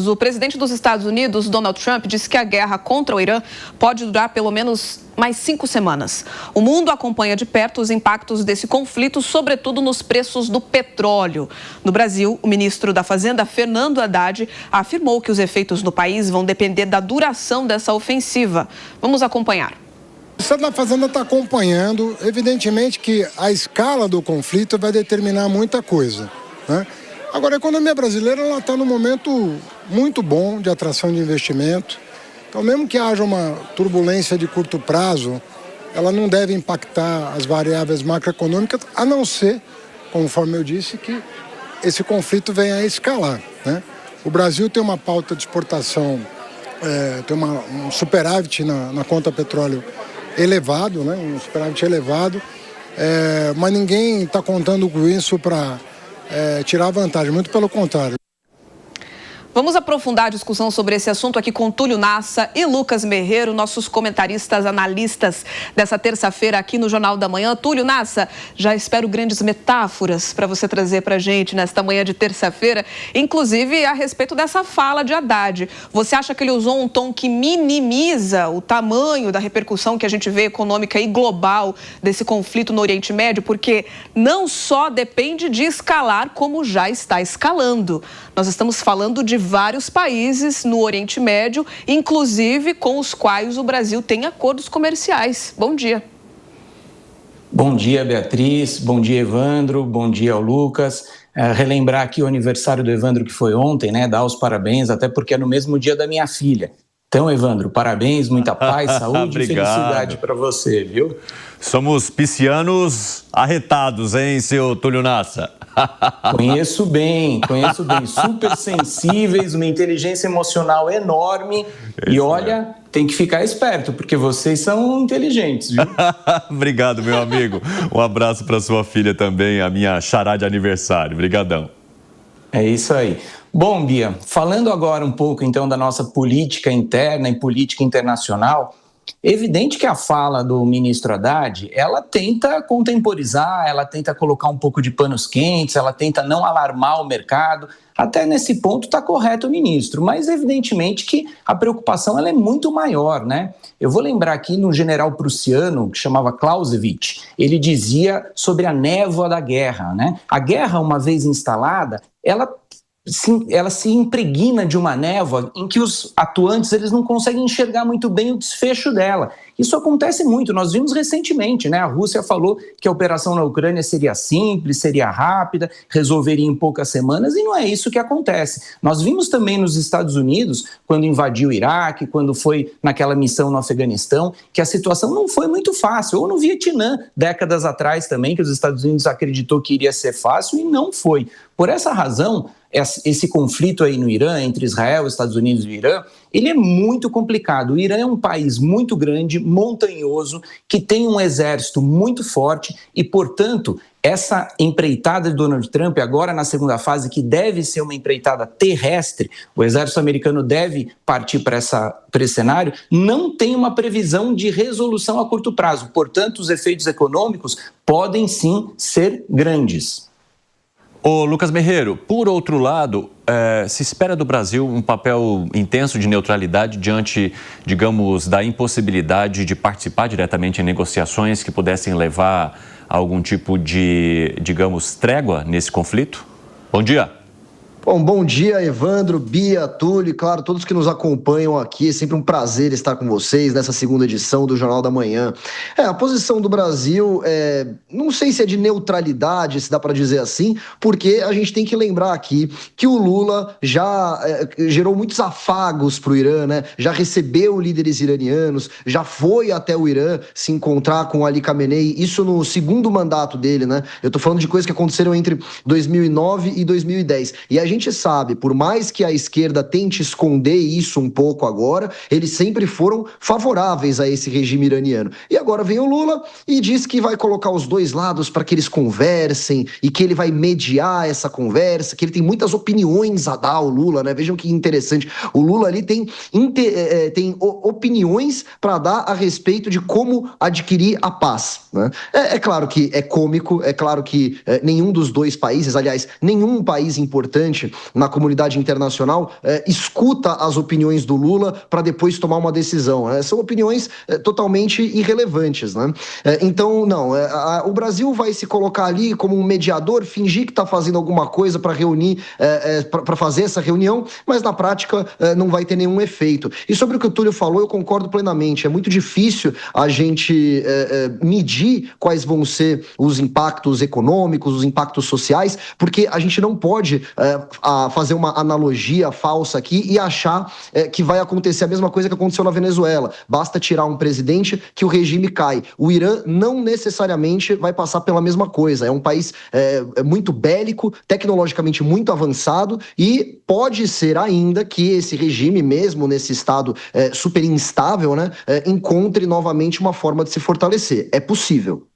O presidente dos Estados Unidos, Donald Trump, disse que a guerra contra o Irã pode durar pelo menos mais 5 semanas. O mundo acompanha de perto os impactos desse conflito, sobretudo nos preços do petróleo. No Brasil, o ministro da Fazenda, Fernando Haddad, afirmou que os efeitos no país vão depender da duração dessa ofensiva. Vamos acompanhar. O Estado da Fazenda está acompanhando. Evidentemente que a escala do conflito vai determinar muita coisa, né? Agora, a economia brasileira está num momento muito bom de atração de investimento. Então, mesmo que haja uma turbulência de curto prazo, ela não deve impactar as variáveis macroeconômicas, a não ser, conforme eu disse, que esse conflito venha a escalar, né? O Brasil tem uma pauta de exportação, tem um superávit na conta petróleo elevado, né? Um superávit elevado, mas ninguém está contando com isso para tirar vantagem, muito pelo contrário. Vamos aprofundar a discussão sobre esse assunto aqui com Túlio Nassa e Lucas Merreiro, nossos comentaristas, analistas dessa terça-feira aqui no Jornal da Manhã. Túlio Nassa, já espero grandes metáforas para você trazer para a gente nesta manhã de terça-feira, inclusive a respeito dessa fala de Haddad. Você acha que ele usou um tom que minimiza o tamanho da repercussão que a gente vê econômica e global desse conflito no Oriente Médio? Porque não só depende de escalar, como já está escalando. Nós estamos falando de vários países no Oriente Médio, inclusive com os quais o Brasil tem acordos comerciais. Bom dia. Bom dia, Beatriz. Bom dia, Evandro. Bom dia ao Lucas. Relembrar aqui o aniversário do Evandro, que foi ontem, né? Dar os parabéns, até porque é no mesmo dia da minha filha. Então, Evandro, parabéns, muita paz, saúde e felicidade para você, viu? Somos piscianos arretados, hein, seu Túlio Nassa? Conheço bem, super sensíveis, uma inteligência emocional enorme. E olha, tem que ficar esperto, porque vocês são inteligentes, viu? Obrigado, meu amigo. Um abraço para sua filha também, a minha xará de aniversário. Obrigadão. É isso aí. Bom, Bia, falando agora um pouco então da nossa política interna e política internacional, evidente que a fala do ministro Haddad, ela tenta contemporizar, ela tenta colocar um pouco de panos quentes, ela tenta não alarmar o mercado. Até nesse ponto está correto o ministro, mas evidentemente que a preocupação ela é muito maior, né? Eu vou lembrar aqui no general prussiano, que chamava Clausewitz, ele dizia sobre a névoa da guerra, né? A guerra, uma vez instalada, ela se impregna de uma névoa em que os atuantes eles não conseguem enxergar muito bem o desfecho dela. Isso acontece muito, nós vimos recentemente, né? A Rússia falou que a operação na Ucrânia seria simples, seria rápida, resolveria em poucas semanas, e não é isso que acontece. Nós vimos também nos Estados Unidos, quando invadiu o Iraque, quando foi naquela missão no Afeganistão, que a situação não foi muito fácil, ou no Vietnã, décadas atrás também, que os Estados Unidos acreditou que iria ser fácil e não foi. Por essa razão, esse conflito aí no Irã, entre Israel, Estados Unidos e o Irã, ele é muito complicado. O Irã é um país muito grande, montanhoso, que tem um exército muito forte e, portanto, essa empreitada de Donald Trump, agora na segunda fase, que deve ser uma empreitada terrestre, o exército americano deve partir para esse cenário, não tem uma previsão de resolução a curto prazo. Portanto, os efeitos econômicos podem sim ser grandes. Ô, Lucas Merreiro, por outro lado, se espera do Brasil um papel intenso de neutralidade diante, digamos, da impossibilidade de participar diretamente em negociações que pudessem levar a algum tipo de, digamos, trégua nesse conflito? Bom dia. Bom dia, Evandro, Bia, Túlio e, claro, todos que nos acompanham aqui. É sempre um prazer estar com vocês nessa segunda edição do Jornal da Manhã. A posição do Brasil, não sei se é de neutralidade, se dá para dizer assim, porque a gente tem que lembrar aqui que o Lula já gerou muitos afagos para o Irã, né? Já recebeu líderes iranianos, já foi até o Irã se encontrar com Ali Khamenei, isso no segundo mandato dele, né? Eu tô falando de coisas que aconteceram entre 2009 e 2010. E a gente sabe, por mais que a esquerda tente esconder isso um pouco agora, eles sempre foram favoráveis a esse regime iraniano. E agora vem o Lula e diz que vai colocar os dois lados para que eles conversem e que ele vai mediar essa conversa, que ele tem muitas opiniões a dar, o Lula, né? Vejam que interessante. O Lula ali tem opiniões para dar a respeito de como adquirir a paz, né? É claro que é cômico, é claro que nenhum dos dois países, aliás, nenhum país importante importante na comunidade internacional escuta as opiniões do Lula para depois tomar uma decisão. São opiniões totalmente irrelevantes, né? Então, não, o Brasil vai se colocar ali como um mediador, fingir que está fazendo alguma coisa para reunir, para fazer essa reunião, mas na prática não vai ter nenhum efeito. E sobre o que o Túlio falou, eu concordo plenamente. É muito difícil a gente medir quais vão ser os impactos econômicos, os impactos sociais, porque a gente não pode fazer uma analogia falsa aqui e achar que vai acontecer a mesma coisa que aconteceu na Venezuela. Basta tirar um presidente que o regime cai. O Irã não necessariamente vai passar pela mesma coisa. É um país muito bélico, tecnologicamente muito avançado e pode ser ainda que esse regime, mesmo nesse estado super instável, né, encontre novamente uma forma de se fortalecer. É possível.